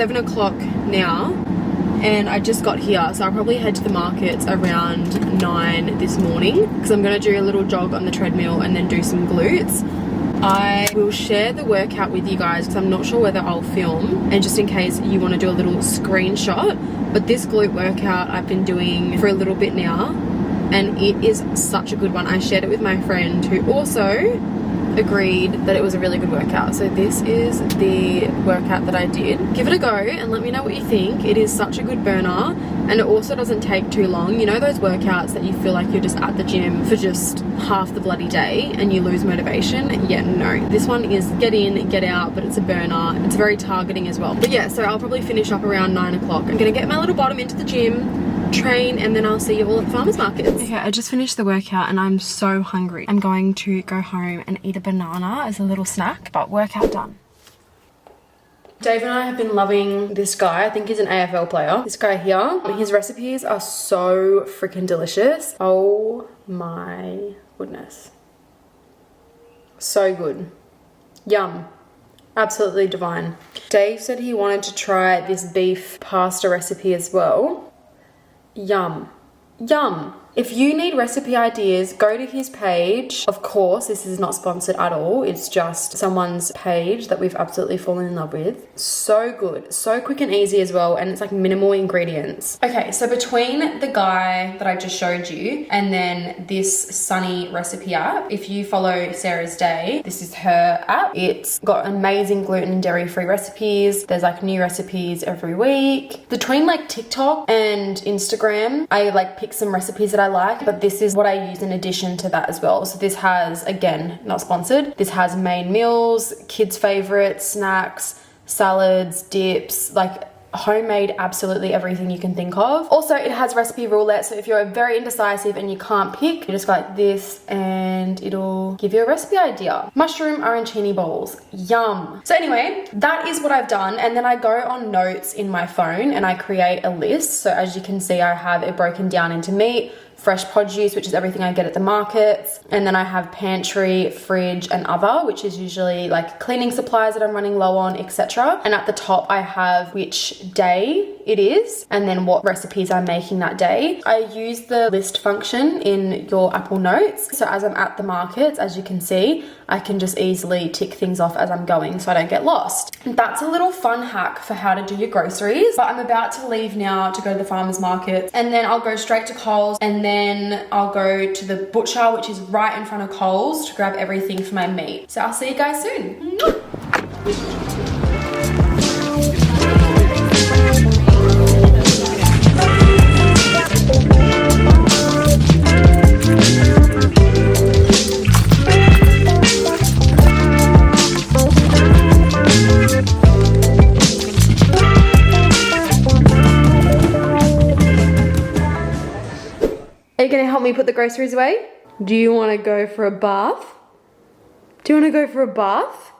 7 o'clock now and I just got here, so I'll probably head to the markets around 9 this morning because I'm going to do a little jog on the treadmill and then do some glutes. I will share the workout with you guys because I'm not sure whether I'll film, and just in case you want to do a little screenshot. But this glute workout I've been doing for a little bit now and it is such a good one. I shared it with my friend who also agreed that it was a really good workout. So this is the workout that I did. Give it a go and let me know what you think. It is such a good burner and it also doesn't take too long. You know those workouts that you feel like you're just at the gym for just half the bloody day and you lose motivation? Yeah, no. This one is get in, get out, but it's a burner. It's very targeting as well. But yeah, so I'll probably finish up around 9 o'clock. I'm gonna get my little bottom into the gym, train, and then I'll see you all at the farmers markets. Okay, I just finished the workout and I'm so hungry. I'm going to go home and eat a banana as a little snack, but workout done. Dave and I have been loving this guy. I think he's an AFL player. This guy here. His recipes are so freaking delicious. Oh my goodness. So good. Yum. Absolutely divine. Dave said he wanted to try this beef pasta recipe as well. Yum. Yum. If you need recipe ideas, go to his page. Of course, this is not sponsored at all. It's just someone's page that we've absolutely fallen in love with. So good. So quick and easy as well. And it's like minimal ingredients. Okay, so between the guy that I just showed you and then this Sunee recipe app, if you follow Sarah's Day, this is her app. It's got amazing gluten and dairy-free recipes. There's like new recipes every week. Between like TikTok and Instagram, I like pick some recipes that I like, but this is what I use in addition to that as well. So this has, again, not sponsored, this has main meals, kids' favorites, snacks, salads, dips, like homemade absolutely everything you can think of. Also, it has recipe roulette, so if you're very indecisive and you can't pick, you just go like this and it'll give you a recipe idea. Mushroom arancini bowls, yum. So anyway, that is what I've done, and then I go on notes in my phone and I create a list. So as you can see, I have it broken down into meat, fresh produce, which is everything I get at the markets, and then I have pantry, fridge, and other, which is usually like cleaning supplies that I'm running low on, etc. And at the top I have which day it is and then what recipes I'm making that day. I use the list function in your Apple Notes, so as I'm at the markets, as you can see, I can just easily tick things off as I'm going so I don't get lost. That's a little fun hack for how to do your groceries. But I'm about to leave now to go to the farmers market, and then I'll go straight to Coles, and then I'll go to the butcher, which is right in front of Coles, to grab everything for my meat. So I'll see you guys soon. Are you gonna help me put the groceries away? Do you wanna go for a bath? Do you wanna go for a bath?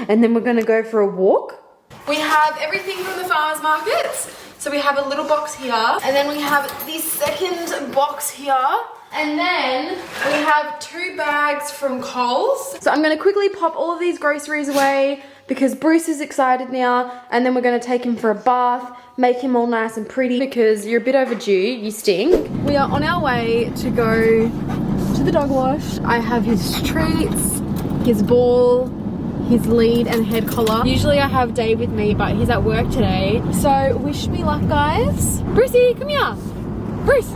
And then we're gonna go for a walk? We have everything from the farmers markets. So we have a little box here, and then we have the second box here, and then we have 2 bags from Coles. So I'm gonna quickly pop all of these groceries away because Bruce is excited now, and then we're gonna take him for a bath, make him all nice and pretty because you're a bit overdue, you stink. We are on our way to go to the dog wash. I have his treats, his ball, his lead and head collar. Usually I have Dave with me, but he's at work today. So wish me luck, guys. Brucey, come here. Bruce.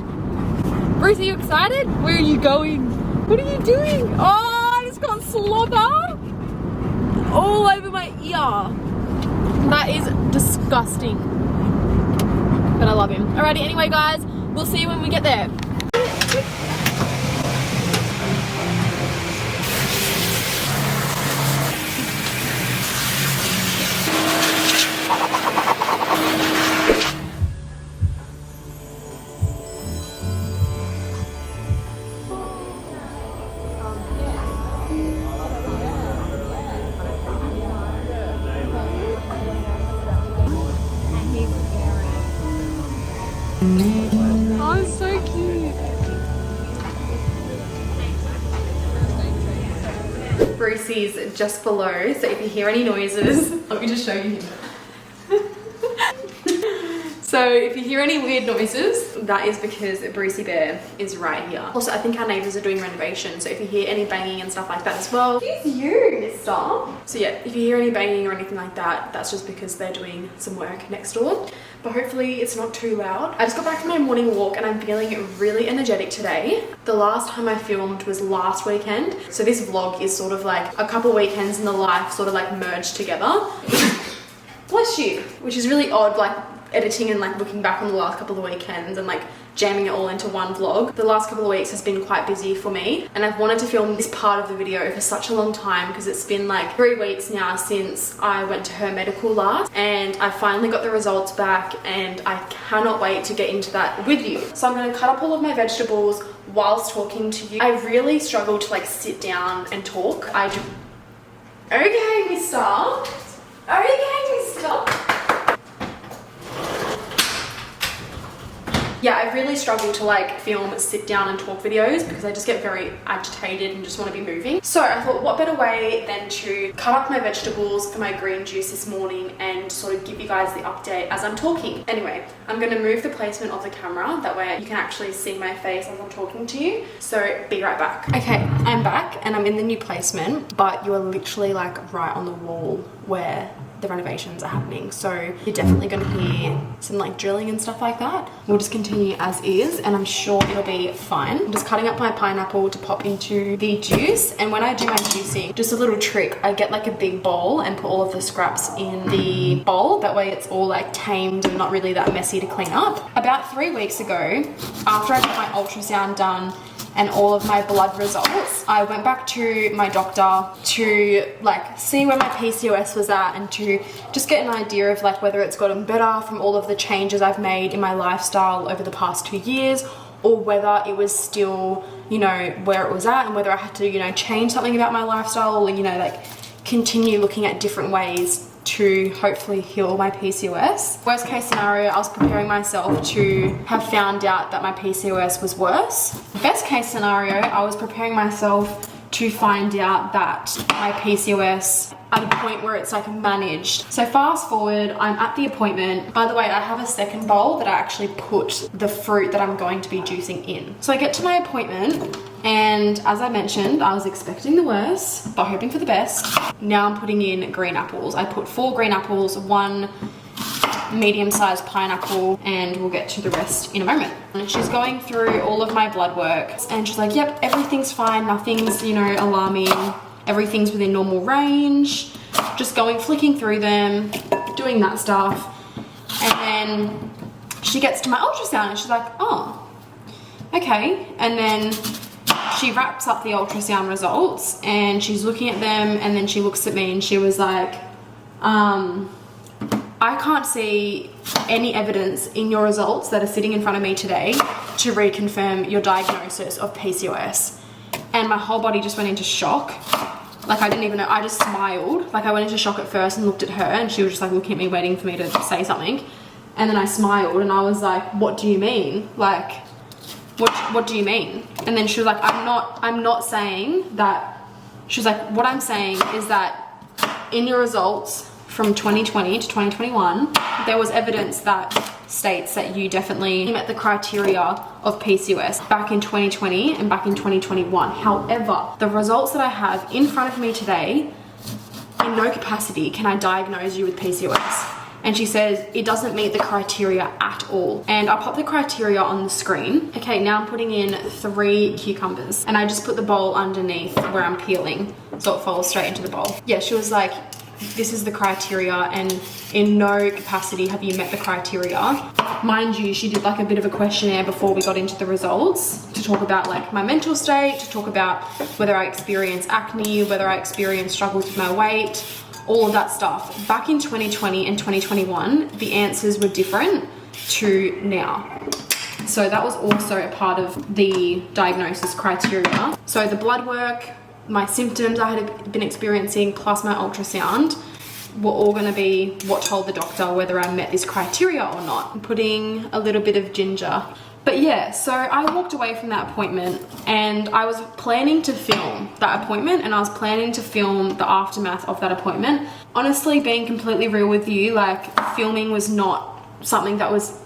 Bruce, are you excited? Where are you going? What are you doing? Oh, I just got slobber all over my ear. That is disgusting. But I love him. Alrighty, anyway guys, we'll see you when we get there. Oh, it's so cute. Brucey's just below, so if you hear any noises, let me just show you him. So if you hear any weird noises, that is because Brucey Bear is right here. Also, I think our neighbours are doing renovations, so if you hear any banging and stuff like that as well, it's you, mister. So yeah, if you hear any banging or anything like that, that's just because they're doing some work next door. But hopefully it's not too loud. I just got back from my morning walk and I'm feeling really energetic today. The last time I filmed was last weekend. So this vlog is sort of like a couple weekends in the life sort of like merged together. Bless you. Which is really odd, like editing and like looking back on the last couple of weekends and like jamming it all into one vlog. The last couple of weeks has been quite busy for me and I've wanted to film this part of the video for such a long time because it's been like 3 weeks now since I went to her medical last, and I finally got the results back and I cannot wait to get into that with you. So I'm going to cut up all of my vegetables whilst talking to you. I really struggle to like sit down and talk. I do. Okay, mister. Okay, mister. Yeah, I really struggle to like film sit down and talk videos because I just get very agitated and just want to be moving. So I thought what better way than to cut up my vegetables for my green juice this morning and sort of give you guys the update as I'm talking. Anyway, I'm going to move the placement of the camera, that way you can actually see my face as I'm talking to you. So be right back. Okay, I'm back and I'm in the new placement, but you are literally like right on the wall where the renovations are happening, so you're definitely going to hear some like drilling and stuff like that. We'll just continue as is and I'm sure it'll be fine. I'm just cutting up my pineapple to pop into the juice, and when I do my juicing, just a little trick, I get like a big bowl and put all of the scraps in the bowl, that way it's all like tamed and not really that messy to clean up. About 3 weeks ago, after I got my ultrasound done and all of my blood results, I went back to my doctor to like see where my PCOS was at and to just get an idea of like whether it's gotten better from all of the changes I've made in my lifestyle over the past 2 years, or whether it was still, you know, where it was at, and whether I had to, you know, change something about my lifestyle, or, you know, like continue looking at different ways to hopefully heal my PCOS. Worst case scenario, I was preparing myself to have found out that my PCOS was worse. Best case scenario, I was preparing myself to find out that my PCOS at a point where it's like managed. So fast forward, I'm at the appointment. By the way, I have a second bowl that I actually put the fruit that I'm going to be juicing in. So I get to my appointment, and as I mentioned, I was expecting the worst but hoping for the best. Now I'm putting in green apples. I put 4 green apples, 1 medium-sized pineapple, and we'll get to the rest in a moment. And she's going through all of my blood work and she's like, yep, everything's fine, nothing's, you know, alarming, everything's within normal range. Just flicking through them, doing that stuff. And then she gets to my ultrasound and she's like, oh, okay. And then she wraps up the ultrasound results and she's looking at them, and then she looks at me and she was like, I can't see any evidence in your results that are sitting in front of me today to reconfirm your diagnosis of PCOS. And my whole body just went into shock. Like, I didn't even know, I just smiled. Like, I went into shock at first and looked at her, and she was just like looking at me, waiting for me to say something. And then I smiled and I was like, what do you mean? Like, what do you mean? And then she was like, I'm not saying that. She was like, what I'm saying is that in your results from 2020 to 2021, there was evidence that states that you definitely met the criteria of PCOS back in 2020 and back in 2021. However, the results that I have in front of me today, in no capacity can I diagnose you with PCOS. And she says it doesn't meet the criteria at all. And I'll pop the criteria on the screen. Okay, now I'm putting in 3 cucumbers, and I just put the bowl underneath where I'm peeling so it falls straight into the bowl. Yeah, she was like, this is the criteria, and in no capacity have you met the criteria. Mind you, she did like a bit of a questionnaire before we got into the results to talk about like my mental state, to talk about whether I experience acne, whether I experience struggles with my weight, all of that stuff. Back in 2020 and 2021, the answers were different to now. So that was also a part of the diagnosis criteria. So the blood work, my symptoms I had been experiencing, plus my ultrasound, were all going to be what told the doctor whether I met this criteria or not. I'm putting a little bit of ginger. But yeah, so I walked away from that appointment and I was planning to film that appointment, and I was planning to film the aftermath of that appointment. Honestly, being completely real with you, like, filming was not something that was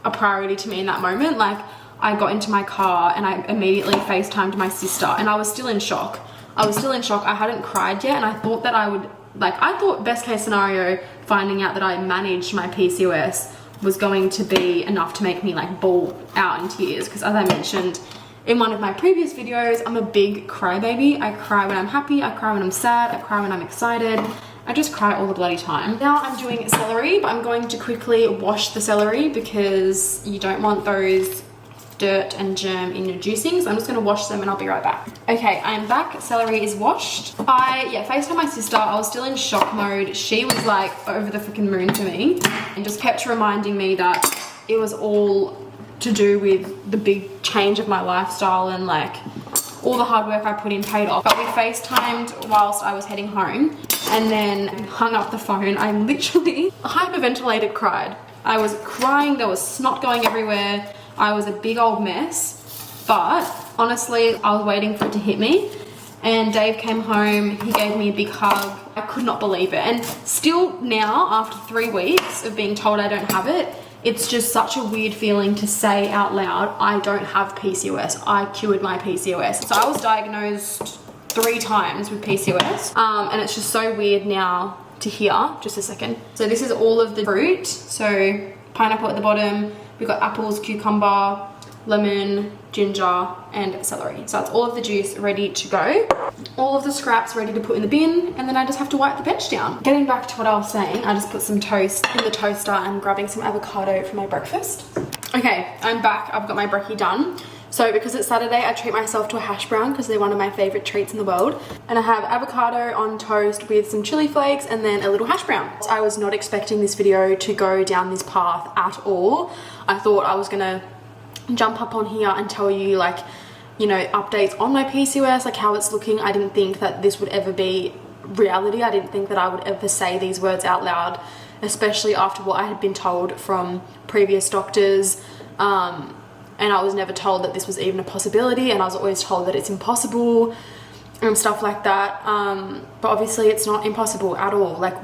a priority to me in that moment. Like, I got into my car and I immediately FaceTimed my sister, and I was still in shock. I hadn't cried yet, and I thought that I would, like, I thought best case scenario, finding out that I managed my PCOS was going to be enough to make me like bawl out in tears, because as I mentioned in one of my previous videos, I'm a big crybaby. I cry when I'm happy, I cry when I'm sad, I cry when I'm excited. I just cry all the bloody time. Now I'm doing celery, but I'm going to quickly wash the celery because you don't want those dirt and germ in your juicing. So I'm just gonna wash them and I'll be right back. Okay, I am back. Celery is washed. I FaceTimed my sister. I was still in shock mode. She was like over the freaking moon for me and just kept reminding me that it was all to do with the big change of my lifestyle and like all the hard work I put in paid off. But we FaceTimed whilst I was heading home and then hung up the phone. I literally hyperventilated, cried. I was crying, there was snot going everywhere. I was a big old mess, but honestly, I was waiting for it to hit me. And Dave came home, he gave me a big hug. I could not believe it. And still now, after 3 weeks of being told I don't have it, it's just such a weird feeling to say out loud, I don't have PCOS. I cured my PCOS. So I was diagnosed 3 times with PCOS. And it's just so weird now to hear. Just a second. So this is all of the fruit. So pineapple at the bottom. We've got apples, cucumber, lemon, ginger, and celery. So that's all of the juice ready to go. All of the scraps ready to put in the bin, and then I just have to wipe the bench down. Getting back to what I was saying, I just put some toast in the toaster and grabbing some avocado for my breakfast. Okay, I'm back. I've got my brekkie done. So because it's Saturday, I treat myself to a hash brown because they're one of my favorite treats in the world. And I have avocado on toast with some chili flakes and then a little hash brown. I was not expecting this video to go down this path at all. I thought I was gonna jump up on here and tell you like, you know, updates on my PCOS, like how it's looking. I didn't think that this would ever be reality. I didn't think that I would ever say these words out loud, especially after what I had been told from previous doctors. And I was never told that this was even a possibility, and I was always told that it's impossible and stuff like that. But obviously it's not impossible at all. Like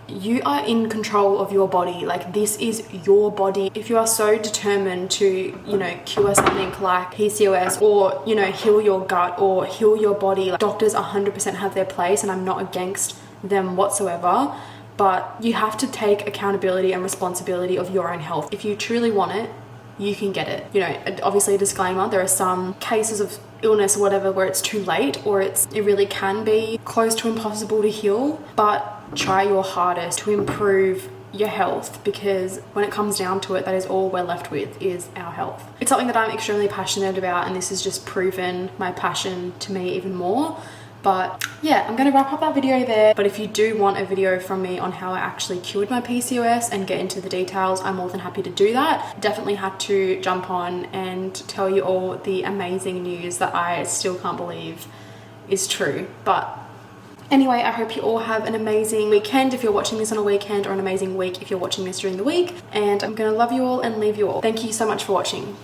you are in control of your body. Like, this is your body. If you are so determined to, you know, cure something like PCOS or, you know, heal your gut or heal your body, like, doctors 100% have their place, and I'm not against them whatsoever. But you have to take accountability and responsibility of your own health. If you truly want it, you can get it. You know, obviously a disclaimer, there are some cases of illness or whatever where it's too late, or it really can be close to impossible to heal, but try your hardest to improve your health, because when it comes down to it, that is all we're left with, is our health. It's something that I'm extremely passionate about, and this has just proven my passion to me even more. But yeah, I'm gonna wrap up that video there. But if you do want a video from me on how I actually cured my PCOS and get into the details, I'm more than happy to do that. Definitely had to jump on and tell you all the amazing news that I still can't believe is true. But anyway, I hope you all have an amazing weekend if you're watching this on a weekend, or an amazing week if you're watching this during the week. And I'm gonna love you all and leave you all. Thank you so much for watching.